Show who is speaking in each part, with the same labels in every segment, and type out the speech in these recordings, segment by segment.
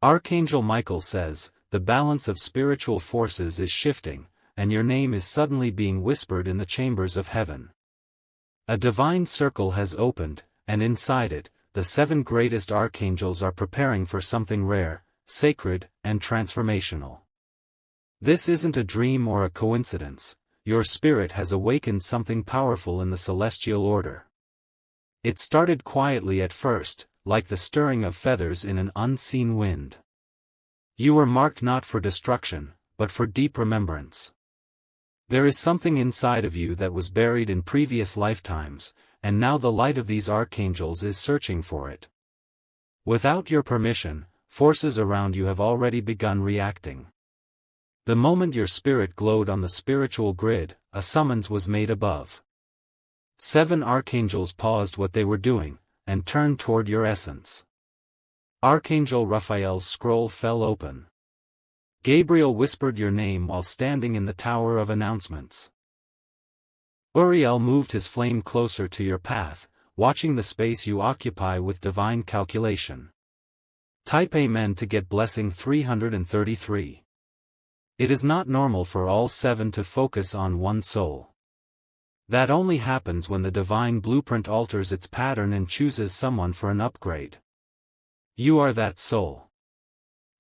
Speaker 1: Archangel Michael says, the balance of spiritual forces is shifting, and your name is suddenly being whispered in the chambers of heaven. A divine circle has opened, and inside it, the 7 greatest archangels are preparing for something rare, sacred, and transformational. This isn't a dream or a coincidence. Your spirit has awakened something powerful in the celestial order. It started quietly at first, like the stirring of feathers in an unseen wind. You were marked not for destruction, but for deep remembrance. There is something inside of you that was buried in previous lifetimes, and now the light of these archangels is searching for it. Without your permission, forces around you have already begun reacting. The moment your spirit glowed on the spiritual grid, a summons was made above. 7 archangels paused what they were doing, and turned toward your essence. Archangel Raphael's scroll fell open. Gabriel whispered your name while standing in the Tower of Announcements. Uriel moved his flame closer to your path, watching the space you occupy with divine calculation. Type Amen to get blessing 333. It is not normal for all 7 to focus on one soul. That only happens when the divine blueprint alters its pattern and chooses someone for an upgrade. You are that soul.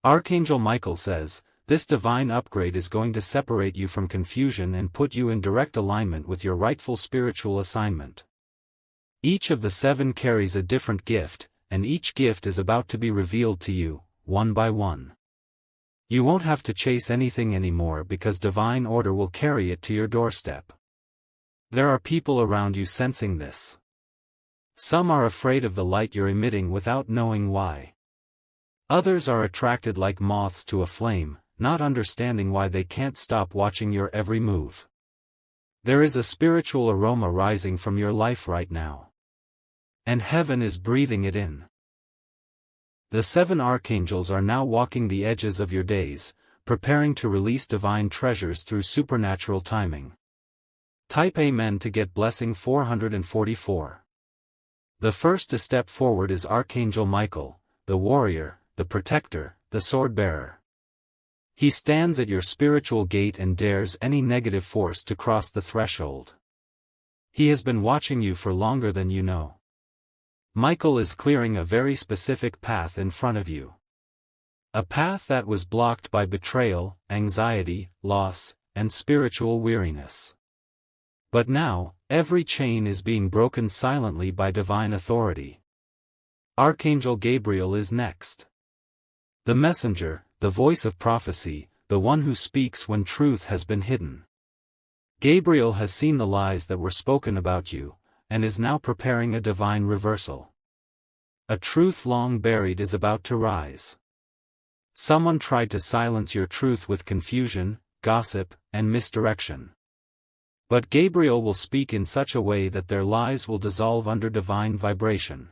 Speaker 1: Archangel Michael says, this divine upgrade is going to separate you from confusion and put you in direct alignment with your rightful spiritual assignment. Each of the 7 carries a different gift, and each gift is about to be revealed to you, one by one. You won't have to chase anything anymore because divine order will carry it to your doorstep. There are people around you sensing this. Some are afraid of the light you're emitting without knowing why. Others are attracted like moths to a flame, not understanding why they can't stop watching your every move. There is a spiritual aroma rising from your life right now. And heaven is breathing it in. The 7 archangels are now walking the edges of your days, preparing to release divine treasures through supernatural timing. Type Amen to get blessing 444. The first to step forward is Archangel Michael, the warrior, the protector, the sword-bearer. He stands at your spiritual gate and dares any negative force to cross the threshold. He has been watching you for longer than you know. Michael is clearing a very specific path in front of you. A path that was blocked by betrayal, anxiety, loss, and spiritual weariness. But now, every chain is being broken silently by divine authority. Archangel Gabriel is next. The messenger, the voice of prophecy, the one who speaks when truth has been hidden. Gabriel has seen the lies that were spoken about you, and is now preparing a divine reversal. A truth long buried is about to rise. Someone tried to silence your truth with confusion, gossip, and misdirection. But Gabriel will speak in such a way that their lies will dissolve under divine vibration.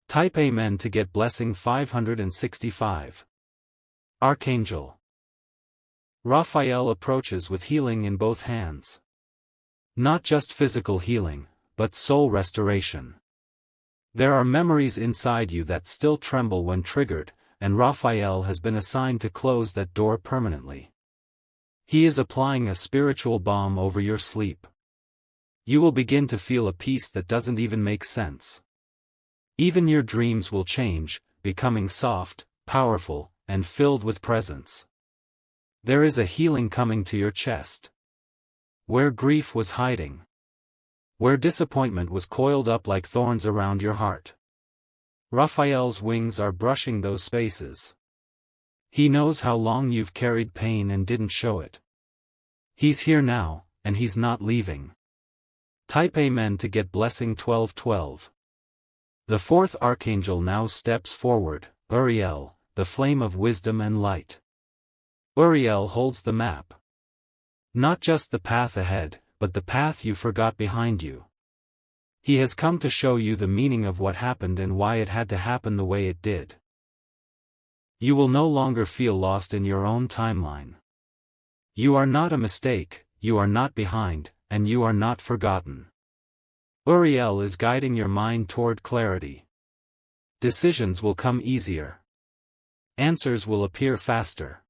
Speaker 1: Type Amen to get blessing 565. Archangel Raphael approaches with healing in both hands. Not just physical healing, but soul restoration. There are memories inside you that still tremble when triggered, and Raphael has been assigned to close that door permanently. He is applying a spiritual balm over your sleep. You will begin to feel a peace that doesn't even make sense. Even your dreams will change, becoming soft, powerful, and filled with presence. There is a healing coming to your chest. Where grief was hiding. Where disappointment was coiled up like thorns around your heart. Raphael's wings are brushing those spaces. He knows how long you've carried pain and didn't show it. He's here now, and he's not leaving. Type Amen to get blessing 1212. The 4th archangel now steps forward, Uriel, the flame of wisdom and light. Uriel holds the map. Not just the path ahead, but the path you forgot behind you. He has come to show you the meaning of what happened and why it had to happen the way it did. You will no longer feel lost in your own timeline. You are not a mistake, you are not behind, and you are not forgotten. Uriel is guiding your mind toward clarity. Decisions will come easier. Answers will appear faster.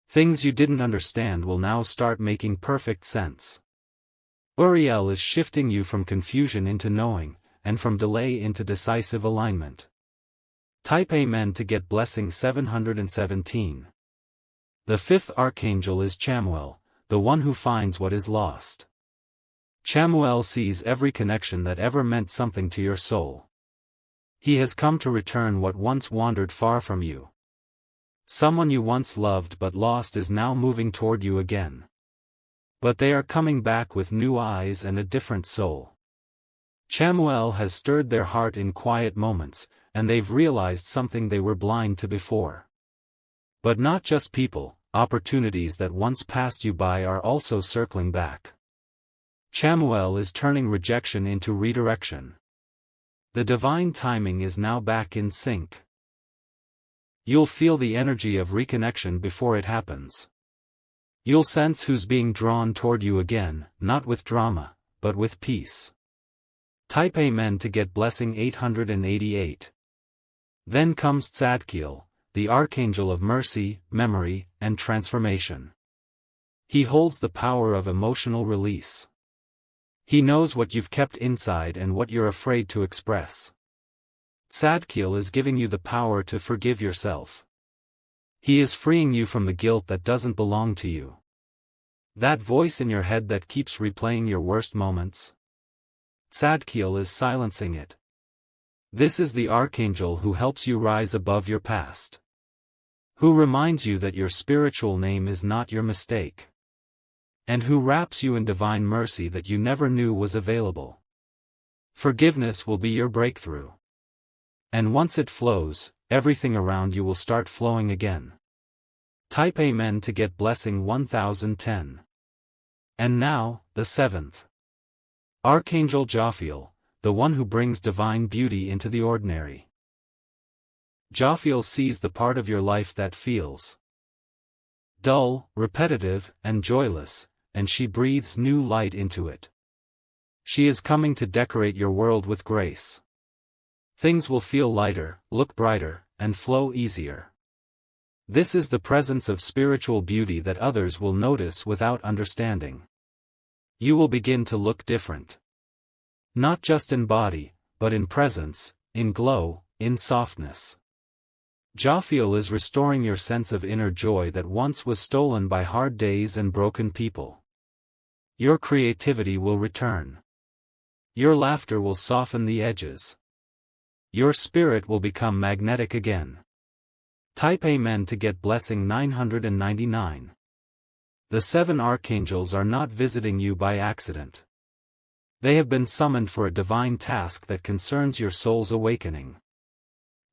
Speaker 1: Things you didn't understand will now start making perfect sense. Uriel is shifting you from confusion into knowing, and from delay into decisive alignment. Type Amen to get blessing 717. The fifth archangel is Chamuel, the one who finds what is lost. Chamuel sees every connection that ever meant something to your soul. He has come to return what once wandered far from you. Someone you once loved but lost is now moving toward you again. But they are coming back with new eyes and a different soul. Chamuel has stirred their heart in quiet moments, and they've realized something they were blind to before. But not just people, opportunities that once passed you by are also circling back. Chamuel is turning rejection into redirection. The divine timing is now back in sync. You'll feel the energy of reconnection before it happens. You'll sense who's being drawn toward you again, not with drama, but with peace. Type Amen to get blessing 888. Then comes Tzadkiel, the archangel of mercy, memory, and transformation. He holds the power of emotional release. He knows what you've kept inside and what you're afraid to express. Tzadkiel is giving you the power to forgive yourself. He is freeing you from the guilt that doesn't belong to you. That voice in your head that keeps replaying your worst moments. Tzadkiel is silencing it. This is the archangel who helps you rise above your past. Who reminds you that your spiritual name is not your mistake. And who wraps you in divine mercy that you never knew was available. Forgiveness will be your breakthrough. And once it flows, everything around you will start flowing again. Type Amen to get blessing 1010. And now, the seventh. Archangel Raphael, the one who brings divine beauty into the ordinary. Raphael sees the part of your life that feels dull, repetitive, and joyless, and she breathes new light into it. She is coming to decorate your world with grace. Things will feel lighter, look brighter, and flow easier. This is the presence of spiritual beauty that others will notice without understanding. You will begin to look different. Not just in body, but in presence, in glow, in softness. Raphael is restoring your sense of inner joy that once was stolen by hard days and broken people. Your creativity will return. Your laughter will soften the edges. Your spirit will become magnetic again. Type Amen to get blessing 999. The seven archangels are not visiting you by accident. They have been summoned for a divine task that concerns your soul's awakening.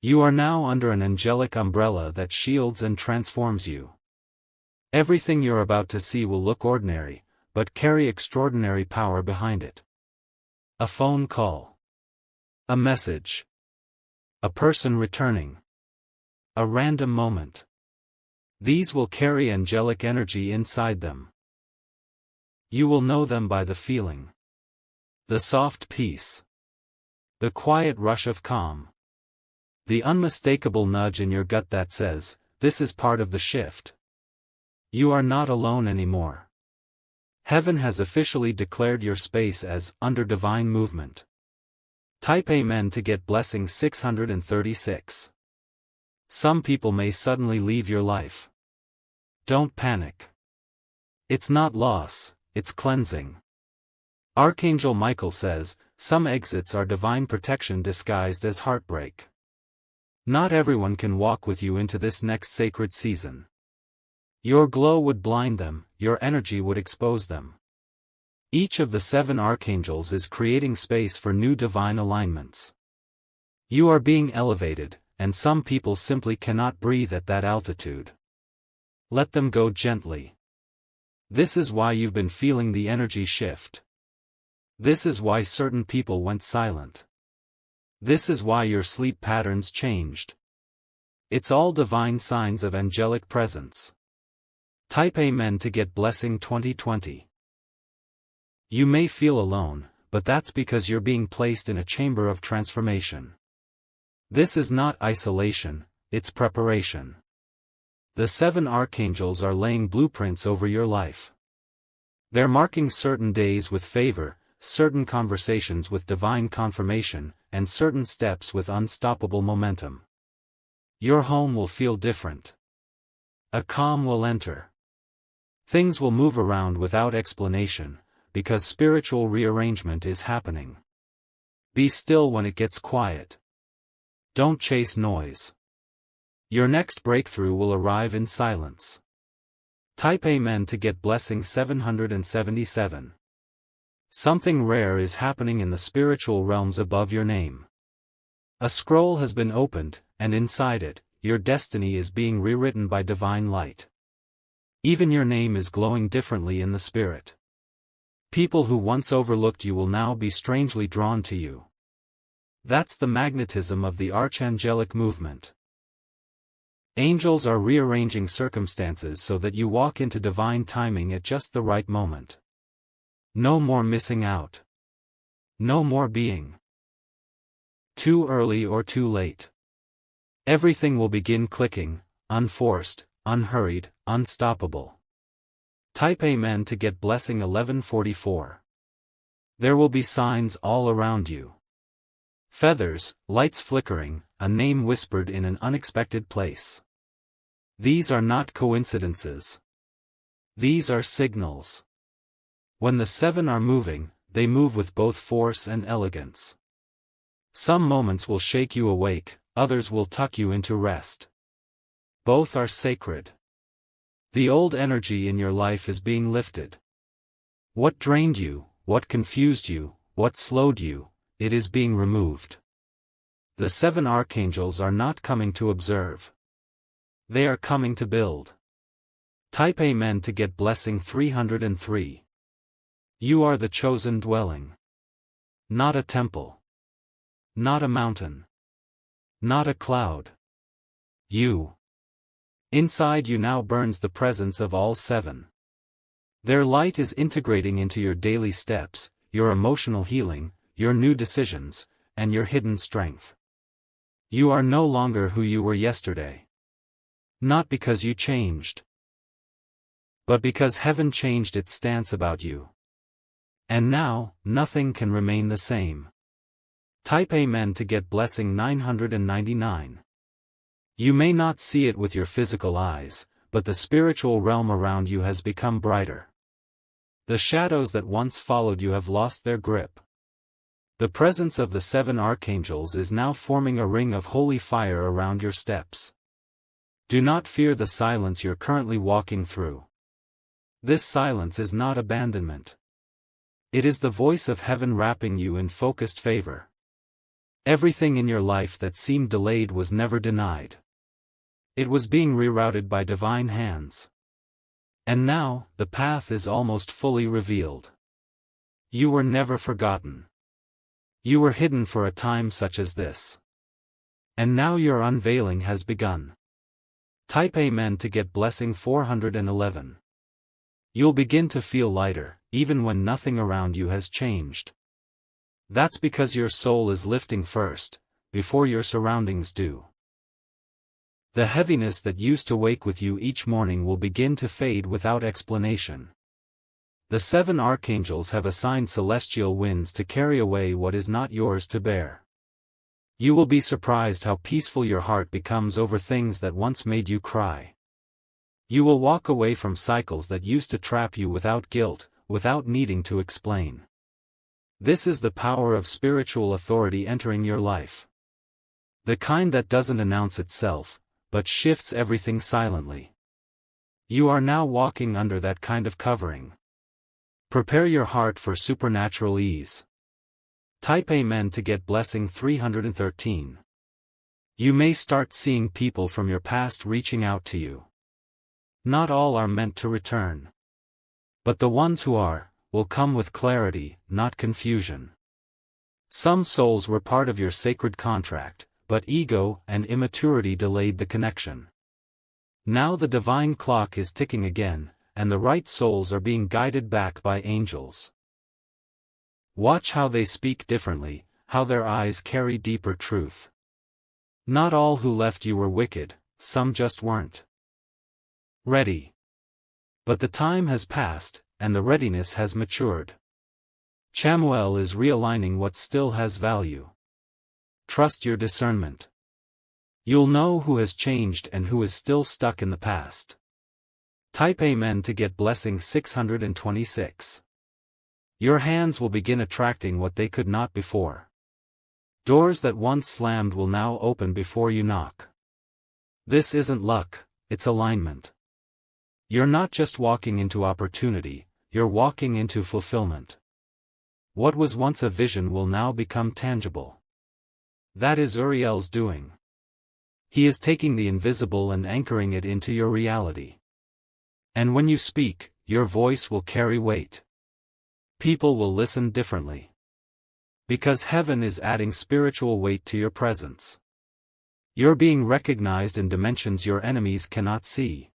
Speaker 1: You are now under an angelic umbrella that shields and transforms you. Everything you're about to see will look ordinary, but carry extraordinary power behind it. A phone call. A message. A person returning. A random moment. These will carry angelic energy inside them. You will know them by the feeling. The soft peace. The quiet rush of calm. The unmistakable nudge in your gut that says, this is part of the shift. You are not alone anymore. Heaven has officially declared your space as under divine movement. Type Amen to get blessing 636. Some people may suddenly leave your life. Don't panic. It's not loss, it's cleansing. Archangel Michael says, some exits are divine protection disguised as heartbreak. Not everyone can walk with you into this next sacred season. Your glow would blind them, your energy would expose them. Each of the seven archangels is creating space for new divine alignments. You are being elevated, and some people simply cannot breathe at that altitude. Let them go gently. This is why you've been feeling the energy shift. This is why certain people went silent. This is why your sleep patterns changed. It's all divine signs of angelic presence. Type Amen to get blessing 2020. You may feel alone, but that's because you're being placed in a chamber of transformation. This is not isolation, it's preparation. The 7 archangels are laying blueprints over your life. They're marking certain days with favor, certain conversations with divine confirmation, and certain steps with unstoppable momentum. Your home will feel different. A calm will enter. Things will move around without explanation, because spiritual rearrangement is happening. Be still when it gets quiet. Don't chase noise. Your next breakthrough will arrive in silence. Type Amen to get blessing 777. Something rare is happening in the spiritual realms above your name. A scroll has been opened, and inside it, your destiny is being rewritten by divine light. Even your name is glowing differently in the spirit. People who once overlooked you will now be strangely drawn to you. That's the magnetism of the archangelic movement. Angels are rearranging circumstances so that you walk into divine timing at just the right moment. No more missing out. No more being too early or too late. Everything will begin clicking, unforced, unhurried, unstoppable. Type Amen to get blessing 1144. There will be signs all around you. Feathers, lights flickering, a name whispered in an unexpected place. These are not coincidences. These are signals. When the 7 are moving, they move with both force and elegance. Some moments will shake you awake, others will tuck you into rest. Both are sacred. The old energy in your life is being lifted. What drained you, what confused you, what slowed you, it is being removed. The 7 archangels are not coming to observe. They are coming to build. Type Amen to get blessing 303. You are the chosen dwelling. Not a temple. Not a mountain. Not a cloud. You. Inside you now burns the presence of all 7. Their light is integrating into your daily steps, your emotional healing, your new decisions, and your hidden strength. You are no longer who you were yesterday. Not because you changed, but because heaven changed its stance about you. And now, nothing can remain the same. Type Amen to get blessing 999. You may not see it with your physical eyes, but the spiritual realm around you has become brighter. The shadows that once followed you have lost their grip. The presence of the 7 archangels is now forming a ring of holy fire around your steps. Do not fear the silence you're currently walking through. This silence is not abandonment. It is the voice of heaven wrapping you in focused favor. Everything in your life that seemed delayed was never denied. It was being rerouted by divine hands. And now, the path is almost fully revealed. You were never forgotten. You were hidden for a time such as this. And now your unveiling has begun. Type Amen to get blessing 411. You'll begin to feel lighter, even when nothing around you has changed. That's because your soul is lifting first, before your surroundings do. The heaviness that used to wake with you each morning will begin to fade without explanation. The 7 archangels have assigned celestial winds to carry away what is not yours to bear. You will be surprised how peaceful your heart becomes over things that once made you cry. You will walk away from cycles that used to trap you without guilt, without needing to explain. This is the power of spiritual authority entering your life. The kind that doesn't announce itself, but shifts everything silently. You are now walking under that kind of covering. Prepare your heart for supernatural ease. Type Amen to get blessing 313. You may start seeing people from your past reaching out to you. Not all are meant to return. But the ones who are, will come with clarity, not confusion. Some souls were part of your sacred contract, but ego and immaturity delayed the connection. Now the divine clock is ticking again, and the right souls are being guided back by angels. Watch how they speak differently, how their eyes carry deeper truth. Not all who left you were wicked, some just weren't ready. But the time has passed, and the readiness has matured. Chamuel is realigning what still has value. Trust your discernment. You'll know who has changed and who is still stuck in the past. Type Amen to get blessing 626. Your hands will begin attracting what they could not before. Doors that once slammed will now open before you knock. This isn't luck, it's alignment. You're not just walking into opportunity, you're walking into fulfillment. What was once a vision will now become tangible. That is Uriel's doing. He is taking the invisible and anchoring it into your reality. And when you speak, your voice will carry weight. People will listen differently. Because heaven is adding spiritual weight to your presence. You're being recognized in dimensions your enemies cannot see.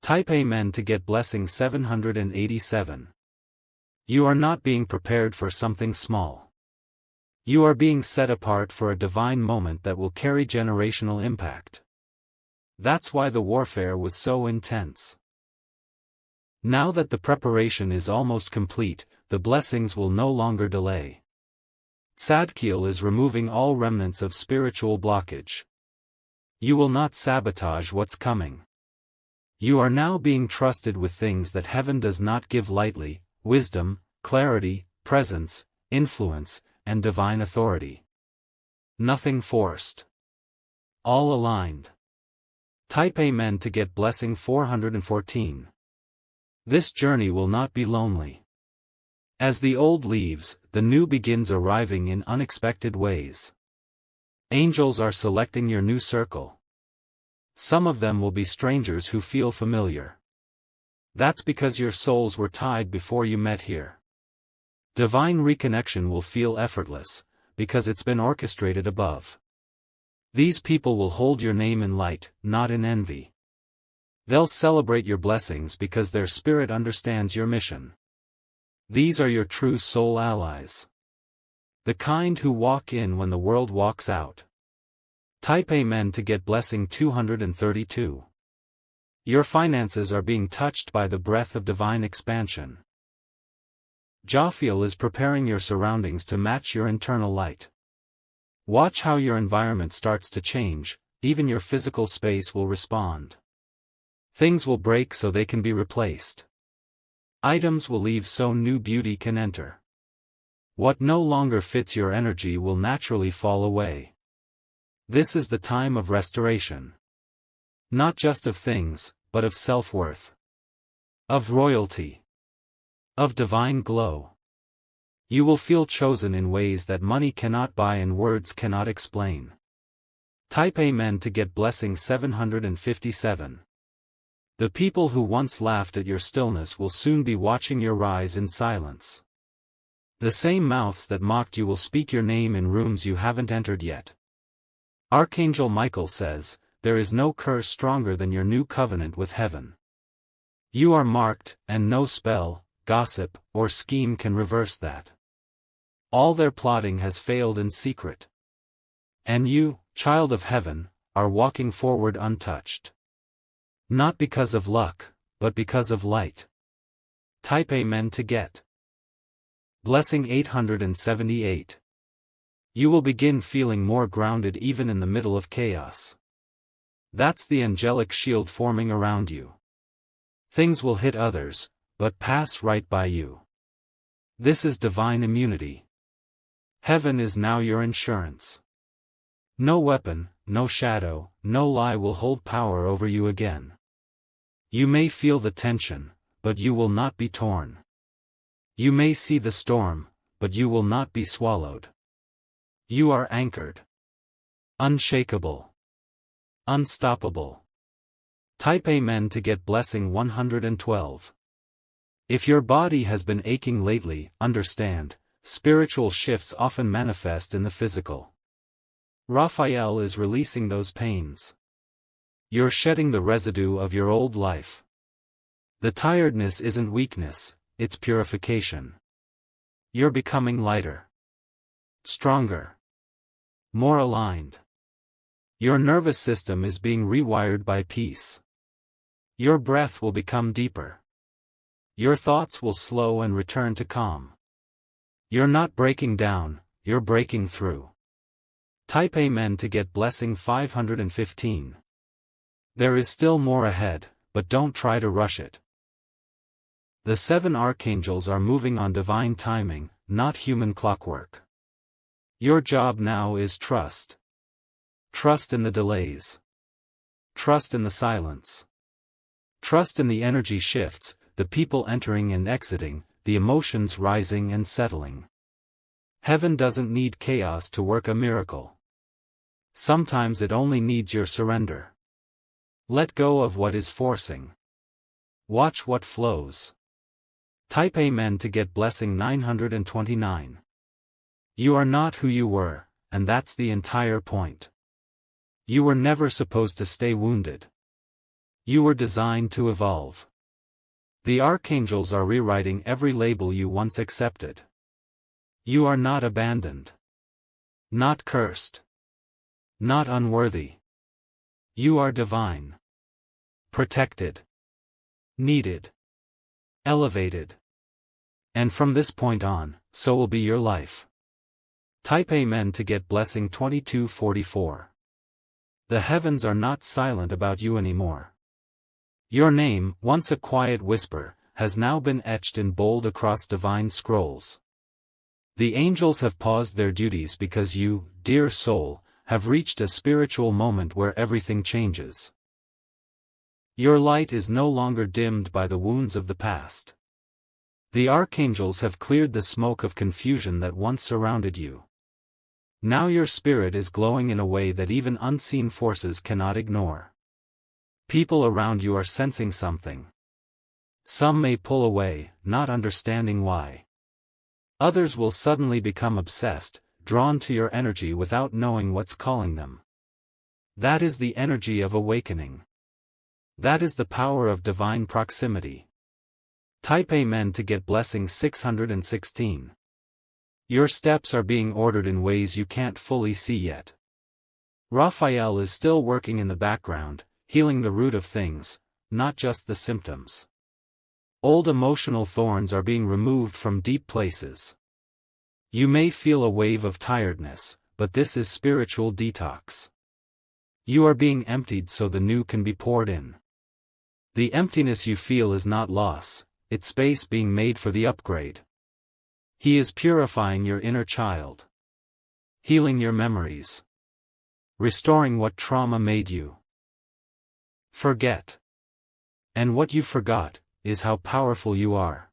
Speaker 1: Type Amen to get blessing 787. You are not being prepared for something small. You are being set apart for a divine moment that will carry generational impact. That's why the warfare was so intense. Now that the preparation is almost complete, the blessings will no longer delay. Tzadkiel is removing all remnants of spiritual blockage. You will not sabotage what's coming. You are now being trusted with things that heaven does not give lightly: wisdom, clarity, presence, influence, and divine authority. Nothing forced. All aligned. Type Amen to get blessing 414. This journey will not be lonely. As the old leaves, the new begins arriving in unexpected ways. Angels are selecting your new circle. Some of them will be strangers who feel familiar. That's because your souls were tied before you met here. Divine reconnection will feel effortless, because it's been orchestrated above. These people will hold your name in light, not in envy. They'll celebrate your blessings because their spirit understands your mission. These are your true soul allies. The kind who walk in when the world walks out. Type Amen to get blessing 232. Your finances are being touched by the breath of divine expansion. Raphael is preparing your surroundings to match your internal light. Watch how your environment starts to change, even your physical space will respond. Things will break so they can be replaced. Items will leave so new beauty can enter. What no longer fits your energy will naturally fall away. This is the time of restoration. Not just of things, but of self-worth. Of royalty. Of divine glow. You will feel chosen in ways that money cannot buy and words cannot explain. Type Amen to get blessing 757. The people who once laughed at your stillness will soon be watching your rise in silence. The same mouths that mocked you will speak your name in rooms you haven't entered yet. Archangel Michael says, there is no curse stronger than your new covenant with heaven. You are marked, and no spell, gossip, or scheme can reverse that. All their plotting has failed in secret. And you, child of heaven, are walking forward untouched. Not because of luck, but because of light. Type Amen to get blessing 878. You will begin feeling more grounded even in the middle of chaos. That's the angelic shield forming around you. Things will hit others, but pass right by you. This is divine immunity. Heaven is now your insurance. No weapon, no shadow, no lie will hold power over you again. You may feel the tension, but you will not be torn. You may see the storm, but you will not be swallowed. You are anchored. Unshakable. Unstoppable. Type Amen to get blessing 112. If your body has been aching lately, understand, spiritual shifts often manifest in the physical. Raphael is releasing those pains. You're shedding the residue of your old life. The tiredness isn't weakness, it's purification. You're becoming lighter. Stronger. More aligned. Your nervous system is being rewired by peace. Your breath will become deeper. Your thoughts will slow and return to calm. You're not breaking down, you're breaking through. Type Amen to get blessing 515. There is still more ahead, but don't try to rush it. The 7 archangels are moving on divine timing, not human clockwork. Your job now is trust. Trust in the delays. Trust in the silence. Trust in the energy shifts, the people entering and exiting, the emotions rising and settling. Heaven doesn't need chaos to work a miracle. Sometimes it only needs your surrender. Let go of what is forcing. Watch what flows. Type Amen to get blessing 929. You are not who you were, and that's the entire point. You were never supposed to stay wounded. You were designed to evolve. The archangels are rewriting every label you once accepted. You are not abandoned. Not cursed. Not unworthy. You are divine. Protected. Needed. Elevated. And from this point on, so will be your life. Type Amen to get blessing 2244. The heavens are not silent about you anymore. Your name, once a quiet whisper, has now been etched in bold across divine scrolls. The angels have paused their duties because you, dear soul, have reached a spiritual moment where everything changes. Your light is no longer dimmed by the wounds of the past. The archangels have cleared the smoke of confusion that once surrounded you. Now your spirit is glowing in a way that even unseen forces cannot ignore. People around you are sensing something. Some may pull away, not understanding why. Others will suddenly become obsessed, drawn to your energy without knowing what's calling them. That is the energy of awakening. That is the power of divine proximity. Type Amen to get blessing 616. Your steps are being ordered in ways you can't fully see yet. Raphael is still working in the background, healing the root of things, not just the symptoms. Old emotional thorns are being removed from deep places. You may feel a wave of tiredness, but this is spiritual detox. You are being emptied so the new can be poured in. The emptiness you feel is not loss, it's space being made for the upgrade. He is purifying your inner child. Healing your memories. Restoring what trauma made you forget. And what you forgot is how powerful you are.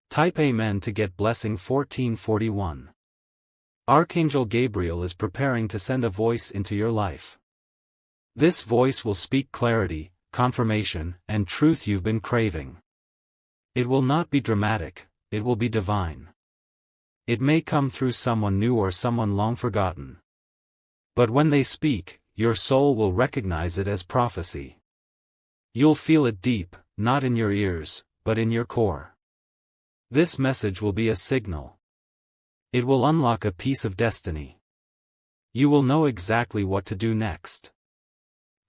Speaker 1: Type Amen to get blessing 1441. Archangel Gabriel is preparing to send a voice into your life. This voice will speak clarity, confirmation, and truth you've been craving. It will not be dramatic, it will be divine. It may come through someone new or someone long forgotten. But when they speak, your soul will recognize it as prophecy. You'll feel it deep, not in your ears, but in your core. This message will be a signal. It will unlock a piece of destiny. You will know exactly what to do next.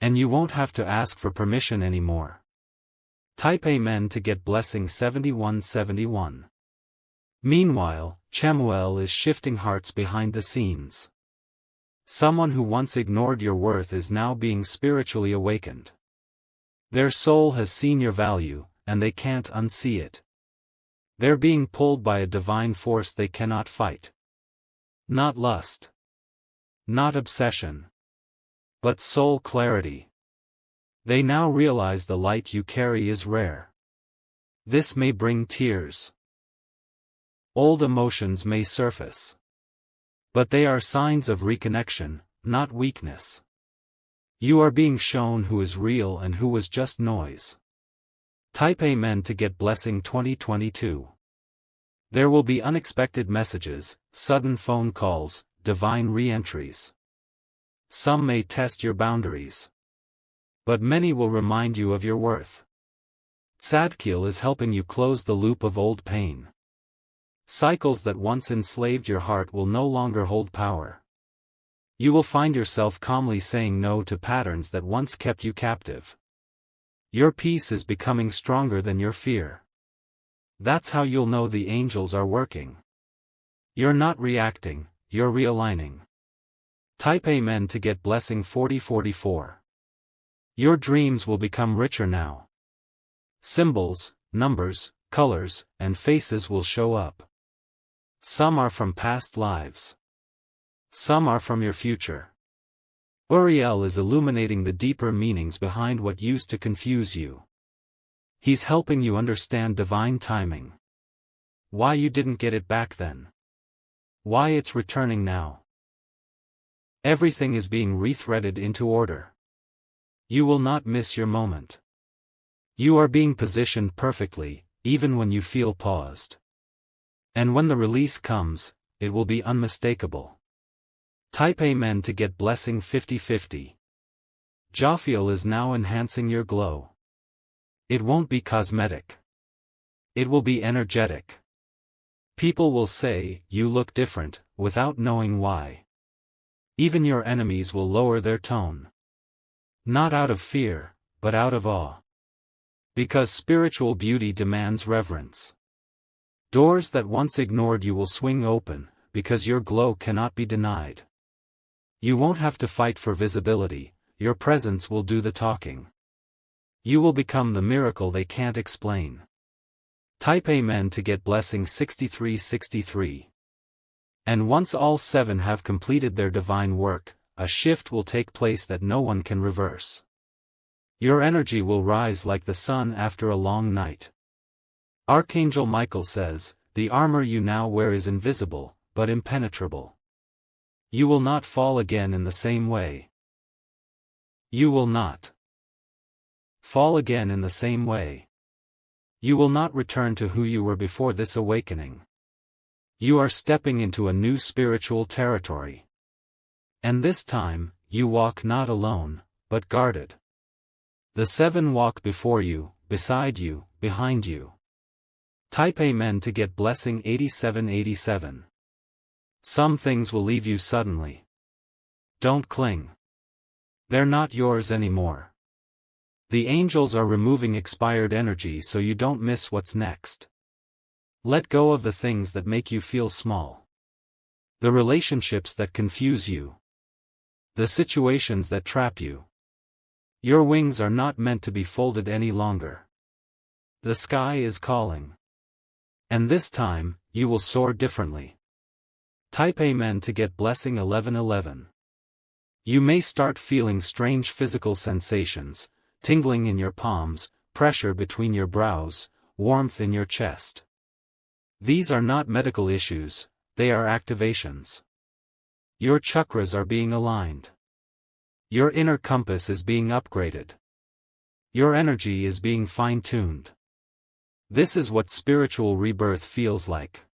Speaker 1: And you won't have to ask for permission anymore. Type Amen to get blessing 7171. Meanwhile, Chemuel is shifting hearts behind the scenes. Someone who once ignored your worth is now being spiritually awakened. Their soul has seen your value, and they can't unsee it. They're being pulled by a divine force they cannot fight. Not lust. Not obsession. But soul clarity. They now realize the light you carry is rare. This may bring tears. Old emotions may surface. But they are signs of reconnection, not weakness. You are being shown who is real and who was just noise. Type Amen to get blessing 2022. There will be unexpected messages, sudden phone calls, divine re-entries. Some may test your boundaries. But many will remind you of your worth. Tzadkiel is helping you close the loop of old pain. Cycles that once enslaved your heart will no longer hold power. You will find yourself calmly saying no to patterns that once kept you captive. Your peace is becoming stronger than your fear. That's how you'll know the angels are working. You're not reacting, you're realigning. Type Amen to get blessing 4044. Your dreams will become richer now. Symbols, numbers, colors, and faces will show up. Some are from past lives. Some are from your future. Uriel is illuminating the deeper meanings behind what used to confuse you. He's helping you understand divine timing. Why you didn't get it back then. Why it's returning now. Everything is being rethreaded into order. You will not miss your moment. You are being positioned perfectly, even when you feel paused. And when the release comes, it will be unmistakable. Type Amen to get blessing 5050. Raphael is now enhancing your glow. It won't be cosmetic. It will be energetic. People will say, "You look different," without knowing why. Even your enemies will lower their tone. Not out of fear, but out of awe. Because spiritual beauty demands reverence. Doors that once ignored you will swing open, because your glow cannot be denied. You won't have to fight for visibility, your presence will do the talking. You will become the miracle they can't explain. Type Amen to get blessing 6363. And once all 7 have completed their divine work, a shift will take place that no one can reverse. Your energy will rise like the sun after a long night. Archangel Michael says, "The armor you now wear is invisible, but impenetrable." You will not fall again in the same way. You will not fall again in the same way. You will not return to who you were before this awakening. You are stepping into a new spiritual territory. And this time, you walk not alone, but guarded. The 7 walk before you, beside you, behind you. Type Amen to get blessing 8787. Some things will leave you suddenly. Don't cling. They're not yours anymore. The angels are removing expired energy so you don't miss what's next. Let go of the things that make you feel small. The relationships that confuse you. The situations that trap you. Your wings are not meant to be folded any longer. The sky is calling. And this time, you will soar differently. Type Amen to get blessing 1111. You may start feeling strange physical sensations, tingling in your palms, pressure between your brows, warmth in your chest. These are not medical issues, they are activations. Your chakras are being aligned. Your inner compass is being upgraded. Your energy is being fine-tuned. This is what spiritual rebirth feels like.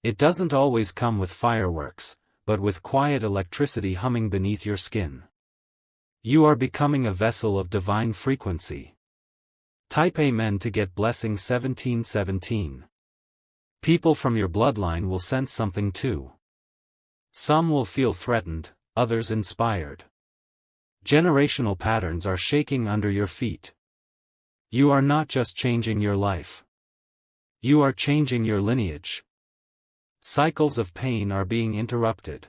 Speaker 1: It doesn't always come with fireworks, but with quiet electricity humming beneath your skin. You are becoming a vessel of divine frequency. Type Amen to get blessing 1717. People from your bloodline will sense something too. Some will feel threatened, others inspired. Generational patterns are shaking under your feet. You are not just changing your life. You are changing your lineage. Cycles of pain are being interrupted.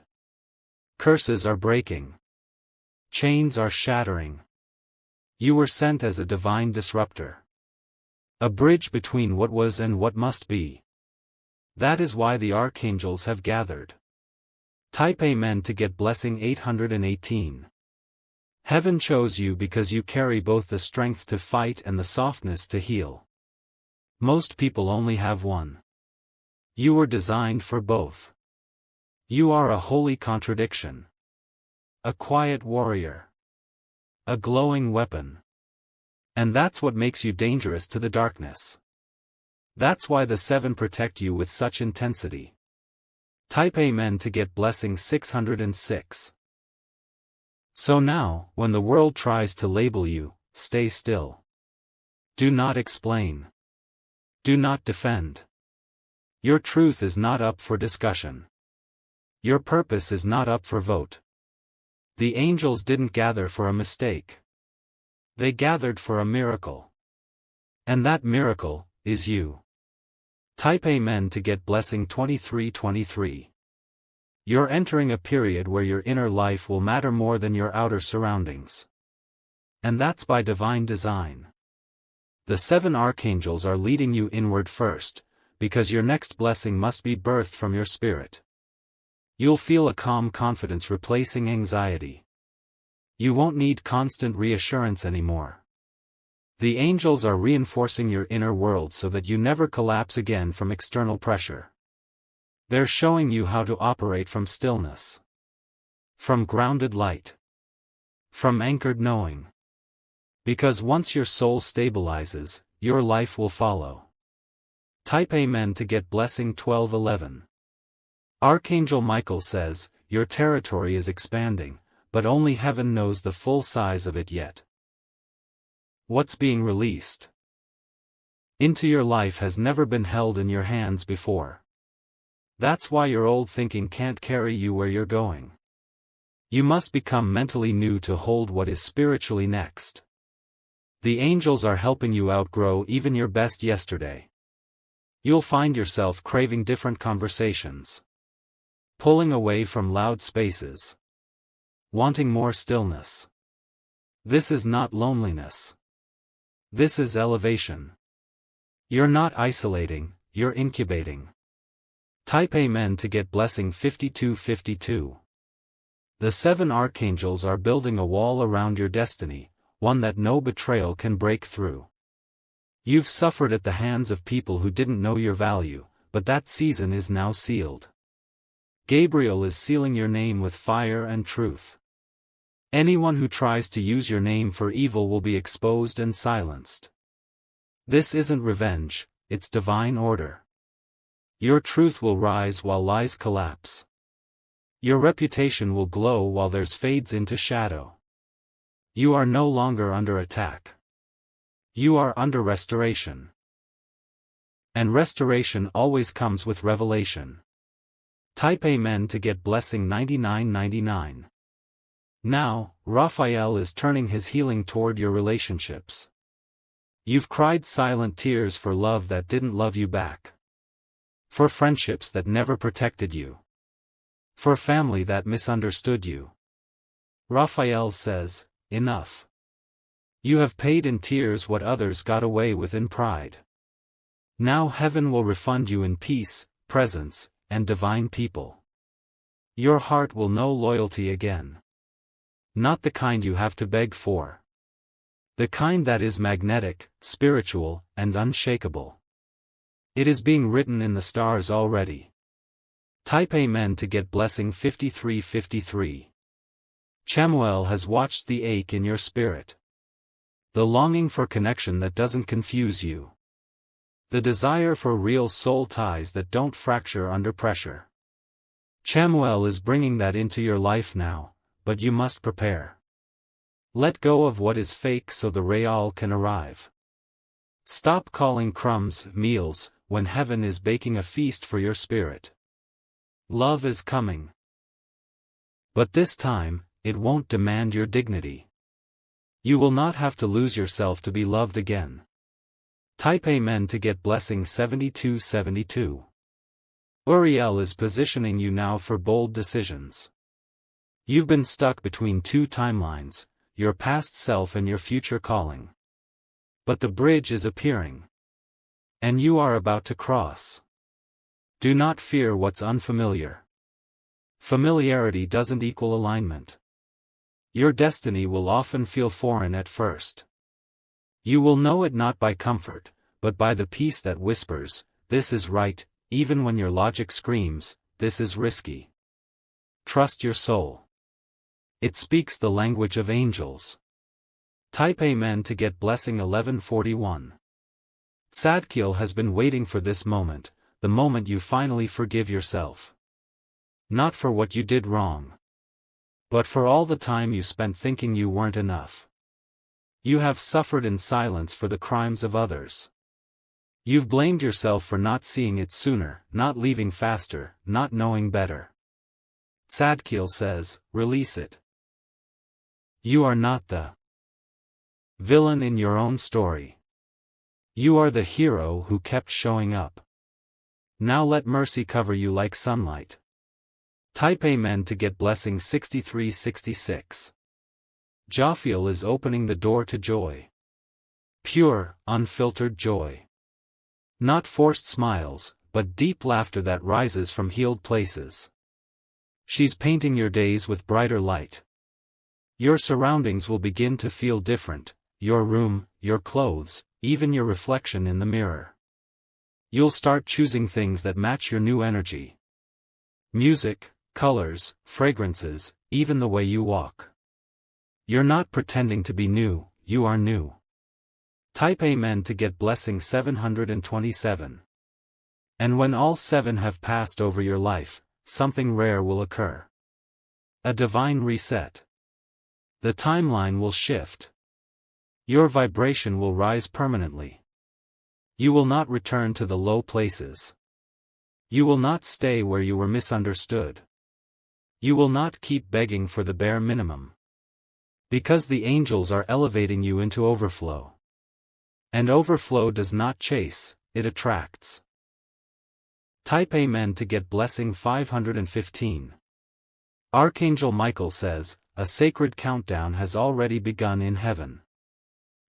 Speaker 1: Curses are breaking. Chains are shattering. You were sent as a divine disruptor. A bridge between what was and what must be. That is why the archangels have gathered. Type Amen to get blessing 818. Heaven chose you because you carry both the strength to fight and the softness to heal. Most people only have one. You were designed for both. You are a holy contradiction. A quiet warrior. A glowing weapon. And that's what makes you dangerous to the darkness. That's why the 7 protect you with such intensity. Type Amen to get blessing 606. So now, when the world tries to label you, stay still. Do not explain. Do not defend. Your truth is not up for discussion. Your purpose is not up for vote. The angels didn't gather for a mistake. They gathered for a miracle. And that miracle is you. Type Amen to get blessing 2323. You're entering a period where your inner life will matter more than your outer surroundings. And that's by divine design. The 7 archangels are leading you inward first, because your next blessing must be birthed from your spirit. You'll feel a calm confidence replacing anxiety. You won't need constant reassurance anymore. The angels are reinforcing your inner world so that you never collapse again from external pressure. They're showing you how to operate from stillness. From grounded light. From anchored knowing. Because once your soul stabilizes, your life will follow. Type Amen to get blessing 1211. Archangel Michael says, your territory is expanding, but only heaven knows the full size of it yet. What's being released into your life has never been held in your hands before. That's why your old thinking can't carry you where you're going. You must become mentally new to hold what is spiritually next. The angels are helping you outgrow even your best yesterday. You'll find yourself craving different conversations. Pulling away from loud spaces. Wanting more stillness. This is not loneliness. This is elevation. You're not isolating, you're incubating. Type Amen to get blessing 5252. The 7 archangels are building a wall around your destiny, one that no betrayal can break through. You've suffered at the hands of people who didn't know your value, but that season is now sealed. Gabriel is sealing your name with fire and truth. Anyone who tries to use your name for evil will be exposed and silenced. This isn't revenge, it's divine order. Your truth will rise while lies collapse. Your reputation will glow while theirs fades into shadow. You are no longer under attack. You are under restoration. And restoration always comes with revelation. Type Amen to get blessing 9999. Now, Raphael is turning his healing toward your relationships. You've cried silent tears for love that didn't love you back. For friendships that never protected you. For family that misunderstood you. Raphael says, enough. You have paid in tears what others got away with in pride. Now heaven will refund you in peace, presence, and divine people. Your heart will know loyalty again. Not the kind you have to beg for. The kind that is magnetic, spiritual, and unshakable. It is being written in the stars already. Type Amen to get blessing 5353. Chamuel has watched the ache in your spirit. The longing for connection that doesn't confuse you. The desire for real soul ties that don't fracture under pressure. Chamuel is bringing that into your life now, but you must prepare. Let go of what is fake so the real can arrive. Stop calling crumbs meals when heaven is baking a feast for your spirit. Love is coming. But this time, it won't demand your dignity. You will not have to lose yourself to be loved again. Type Amen to get blessing 7272. Uriel is positioning you now for bold decisions. You've been stuck between 2 timelines, your past self and your future calling. But the bridge is appearing. And you are about to cross. Do not fear what's unfamiliar. Familiarity doesn't equal alignment. Your destiny will often feel foreign at first. You will know it not by comfort, but by the peace that whispers, this is right, even when your logic screams, this is risky. Trust your soul. It speaks the language of angels. Type Amen to get blessing 1141. Tzadkiel has been waiting for this moment, the moment you finally forgive yourself. Not for what you did wrong. But for all the time you spent thinking you weren't enough. You have suffered in silence for the crimes of others. You've blamed yourself for not seeing it sooner, not leaving faster, not knowing better. Tzadkiel says, release it. You are not the villain in your own story. You are the hero who kept showing up. Now let mercy cover you like sunlight. Type Amen to get blessing 6366. Raphael is opening the door to joy. Pure, unfiltered joy. Not forced smiles, but deep laughter that rises from healed places. She's painting your days with brighter light. Your surroundings will begin to feel different, your room, your clothes, even your reflection in the mirror. You'll start choosing things that match your new energy. Music, colors, fragrances, even the way you walk. You're not pretending to be new, you are new. Type Amen to get blessing 727. And when all 7 have passed over your life, something rare will occur. A divine reset. The timeline will shift. Your vibration will rise permanently. You will not return to the low places. You will not stay where you were misunderstood. You will not keep begging for the bare minimum. Because the angels are elevating you into overflow. And overflow does not chase, it attracts. Type Amen to get blessing 515. Archangel Michael says, a sacred countdown has already begun in heaven.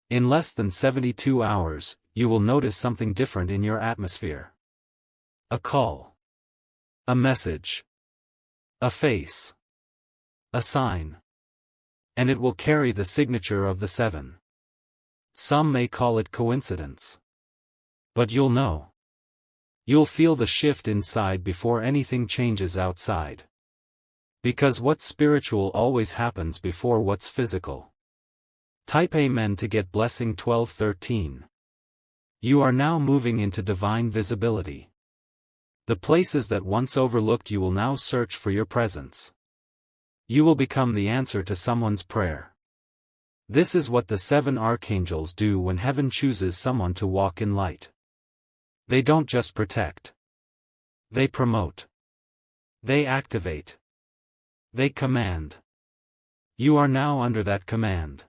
Speaker 1: In less than 72 hours, you will notice something different in your atmosphere. A call. A message. A face. A sign. And it will carry the signature of the 7. Some may call it coincidence. But you'll know. You'll feel the shift inside before anything changes outside. Because what's spiritual always happens before what's physical. Type Amen to get blessing 1213. You are now moving into divine visibility. The places that once overlooked you will now search for your presence. You will become the answer to someone's prayer. This is what the 7 archangels do when heaven chooses someone to walk in light. They don't just protect. They promote. They activate. They command. You are now under that command.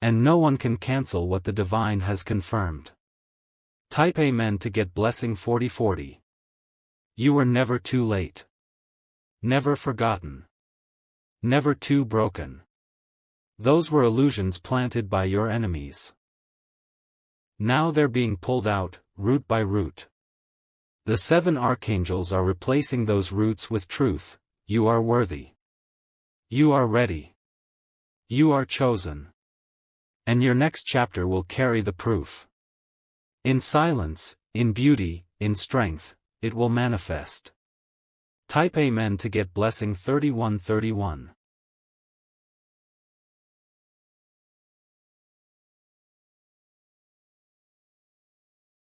Speaker 1: And no one can cancel what the divine has confirmed. Type Amen to get blessing 4040. You were never too late. Never forgotten. Never too broken. Those were illusions planted by your enemies. Now they're being pulled out, root by root. The 7 archangels are replacing those roots with truth. You are worthy. You are ready. You are chosen. And your next chapter will carry the proof. In silence, in beauty, in strength, it will manifest. Type Amen to get blessing 3131.